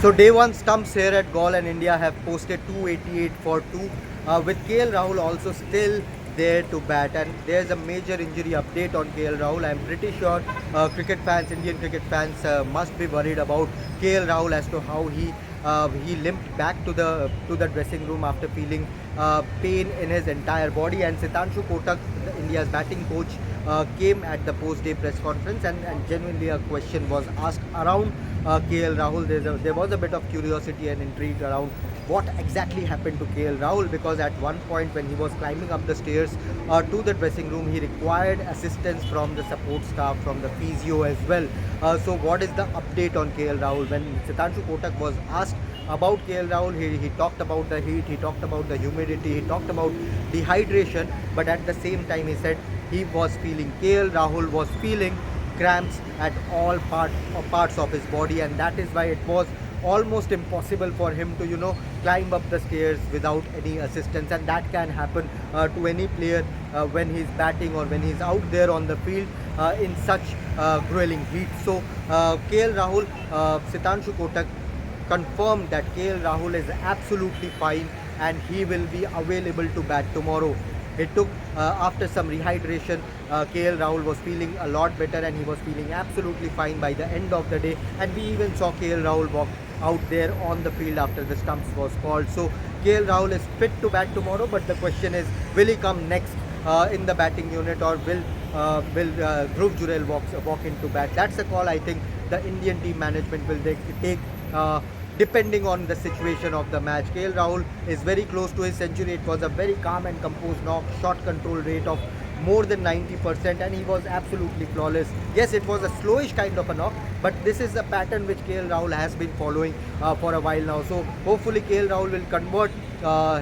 So day one stumps here at Galle and India have posted 288 for 2 with KL Rahul also still there to bat, and there's a major injury update on KL Rahul. I'm pretty sure cricket fans, Indian cricket fans must be worried about KL Rahul as to how he limped back to the dressing room after feeling pain in his entire body. And Sitanshu Kotak, India's batting coach, came at the post-day press conference, and genuinely a question was asked around KL Rahul. There was a bit of curiosity and intrigue around what exactly happened to KL Rahul, because at one point when he was climbing up the stairs to the dressing room, he required assistance from the support staff, from the physio as well. So what is the update on KL Rahul? When Sitanshu Kotak was asked about KL Rahul, he talked about the heat, he talked about the humidity, he talked about dehydration, but at the same time he said KL Rahul was feeling cramps at all parts of his body, and that is why it was almost impossible for him to climb up the stairs without any assistance. And that can happen to any player when he's batting or when he's out there on the field in such grueling heat. So KL Rahul, Sitanshu Kotak confirmed that KL Rahul is absolutely fine and he will be available to bat tomorrow. It took after some rehydration, KL Rahul was feeling a lot better and he was feeling absolutely fine by the end of the day, and we even saw KL Rahul walk out there on the field after the stumps was called. So KL Rahul is fit to bat tomorrow, but the question is, will he come next in the batting unit, or will Dhruv Jurel walk into bat? That's a call I think the Indian team management will take depending on the situation of the match. KL Rahul is very close to his century. It was a very calm and composed knock, shot control rate of more than 90%, and he was absolutely flawless. Yes, it was a slowish kind of a knock, but this is a pattern which KL Rahul has been following for a while now. So hopefully KL Rahul will convert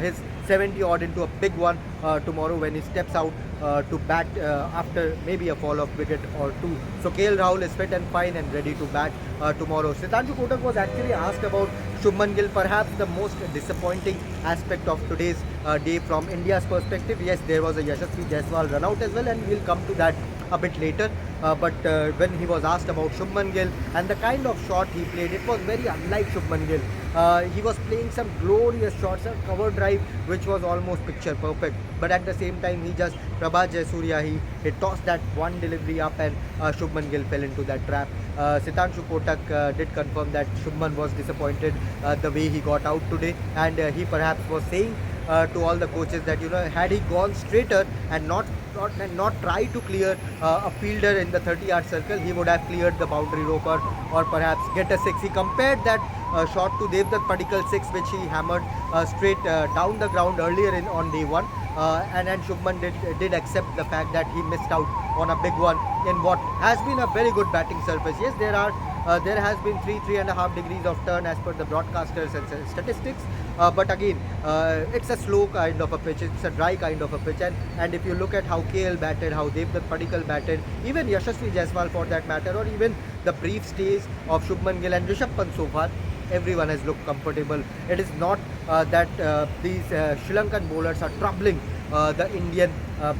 his 70 odd into a big one tomorrow when he steps out to bat after maybe a fall of wicket or two. So KL Rahul is fit and fine and ready to bat tomorrow. Sitanshu Kotak was actually asked about Shubman Gill, perhaps the most disappointing aspect of today's day from India's perspective. Yes, there was a Yashasvi Jaiswal run out as well, and we'll come to that a bit later. But when he was asked about Shubman Gill and the kind of shot he played, it was very unlike Shubman Gill. He was playing some glorious shots, a cover drive which was almost picture perfect. But at the same time, Prabhat Jayasuriya, he tossed that one delivery up, and Shubman Gill fell into that trap. Sitanshu Kotak did confirm that Shubman was disappointed the way he got out today, and he perhaps was saying to all the coaches that had he gone straighter and not try to clear a fielder in the 30-yard circle, he would have cleared the boundary rope or perhaps get a six. He compared that shot to Devdutt Padikkal 6, which he hammered straight down the ground earlier on day one. And Shubman did accept the fact that he missed out on a big one in what has been a very good batting surface. Yes, there has been 3.5 degrees of turn as per the broadcasters and statistics, but again it's a slow kind of a pitch, it's a dry kind of a pitch, and if you look at how KL batted, how Devdutt Padikkal batted, even Yashasvi Jaiswal for that matter, or even the brief stays of Shubman Gill and Rishabh Pant so far, everyone has looked comfortable. It is not that these Sri Lankan bowlers are troubling the Indian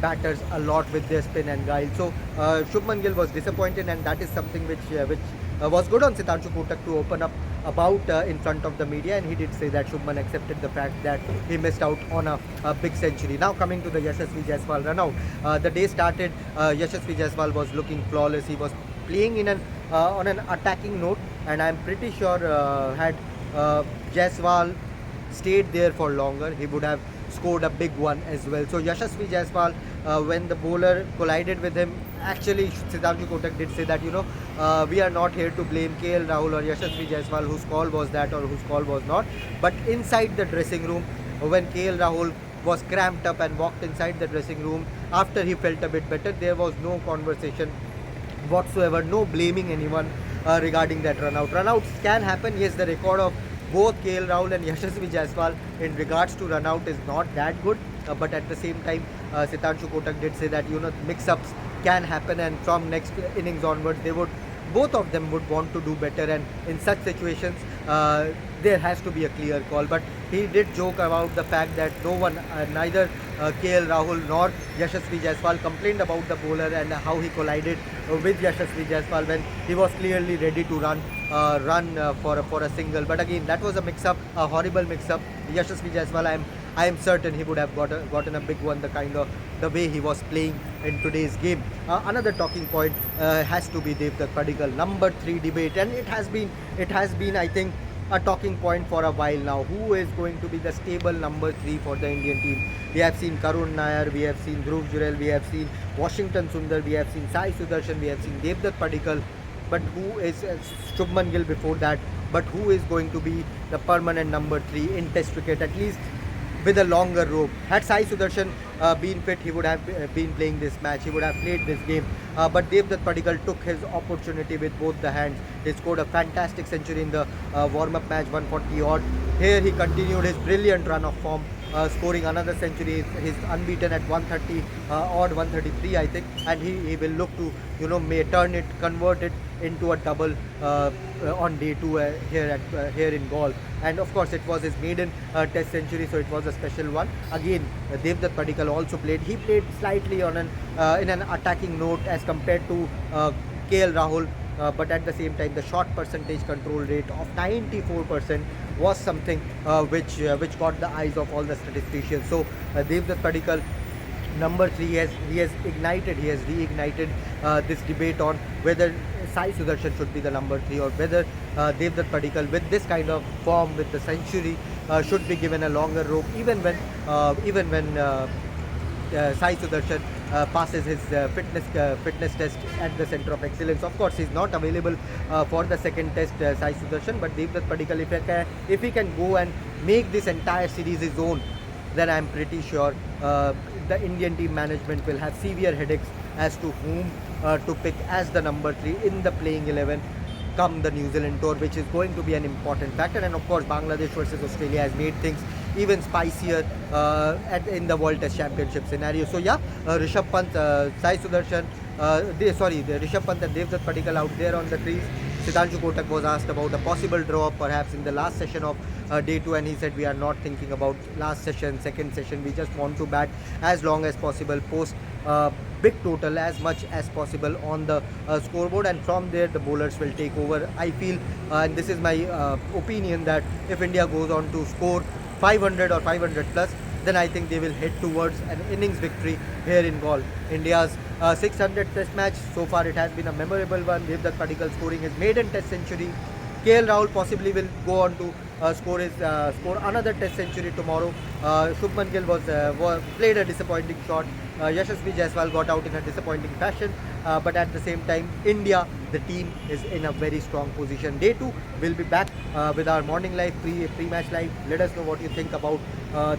batters a lot with their spin and guile. So Shubman Gill was disappointed, and that is something which was good on Sitanshu Kotak to open up about in front of the media, and he did say that Shubman accepted the fact that he missed out on a big century. Now coming to the Yashasvi Jaiswal run out, the day started, Yashasvi Jaiswal was looking flawless. He was playing in on an attacking note, and I'm pretty sure had Jaiswal stayed there for longer, he would have scored a big one as well. So Yashasvi Jaiswal, when the bowler collided with him, actually Sitanshu Kotak did say that we are not here to blame KL Rahul or Yashasvi Jaiswal whose call was that or whose call was not, but inside the dressing room, when KL Rahul was cramped up and walked inside the dressing room after he felt a bit better, there was no conversation whatsoever, no blaming anyone regarding that run out. Run outs can happen. Yes, the record of both KL Rahul and Yashasvi Jaiswal in regards to run out is not that good, but at the same time Sitanshu Kotak did say that mix-ups can happen, and from next innings onwards both of them would want to do better, and in such situations there has to be a clear call. But he did joke about the fact that no one, neither KL Rahul nor Yashasvi Jaiswal complained about the bowler and how he collided with Yashasvi Jaiswal when he was clearly ready to run for a single. But again, that was a mix-up, a horrible mix-up. Yashasvi Jaiswal, I am certain he would have gotten a big one, the way he was playing in today's game. Another talking point has to be Devdutt Padikkal number 3 debate, and it has been I think a talking point for a while now. Who is going to be the stable number 3 for the Indian team? We have seen Karun Nair, we have seen Dhruv Jurel, we have seen Washington Sundar, we have seen Sai Sudarshan, we have seen Devdutt Padikkal. But who is Shubman Gill before that? But who is going to be the permanent number 3 in Test cricket, at least with a longer rope? Had Sai Sudarshan been fit, he would have been playing this match, he would have played this game. But Devdutt Padikkal took his opportunity with both the hands. He scored a fantastic century in the warm-up match, 140 odd. Here he continued his brilliant run of form, scoring another century. He's unbeaten at 130 odd, 133 I think, and he will look to may convert it into a double on day 2 here in Galle. And of course it was his maiden test century, so it was a special one. Again, Devdutt Padikkal also played. He played slightly on in an attacking note as compared to KL Rahul, but at the same time the shot percentage control rate of 94% was something which caught the eyes of all the statisticians. So Devdutt Padikkal number 3, he has reignited this debate on whether Sai Sudarshan should be the number 3 or whether Devdutt Padikkal, with this kind of form, with the century, should be given a longer rope, even when Sai Sudarshan passes his fitness test at the Centre of Excellence. Of course, he's not available for the second test, Sai Sudarshan, but Devdutt Padikkal, if he can go and make this entire series his own, then I'm pretty sure the Indian team management will have severe headaches as to whom to pick as the number 3 in the playing 11 come the New Zealand tour, which is going to be an important factor. And of course, Bangladesh versus Australia has made things even spicier in the World Test Championship scenario. So yeah, Rishabh Pant, Sai Sudarshan, the Rishabh Pant and Devdutt Padikkal out there on the trees. Sitanshu Kotak was asked about a possible draw perhaps in the last session of day 2, and he said we are not thinking about last session, second session. We just want to bat as long as possible, post big total as much as possible on the scoreboard, and from there the bowlers will take over. I feel, and this is my opinion, that if India goes on to score 500 or 500 plus, then I think they will head towards an innings victory here in Galle. India's 600th test match, so far it has been a memorable one. Devdutt Padikkal scoring his maiden test century. KL Rahul possibly will go on to score another test century tomorrow. Shubman Gill played a disappointing shot. Yashasvi Jaiswal got out in a disappointing fashion, but at the same time, India, the team, is in a very strong position. Day 2 will be back with our morning live, pre-match live. Let us know what you think about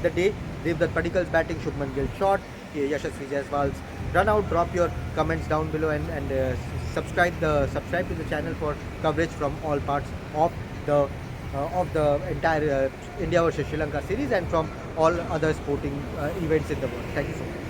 the day. Devdutt Padikkal's batting, Shubman Gill shot, Yashasvi Jaiswal's run out. Drop your comments down below and subscribe to the channel for coverage from all parts of the entire India versus Sri Lanka series and from all other sporting events in the world. Thank you so much.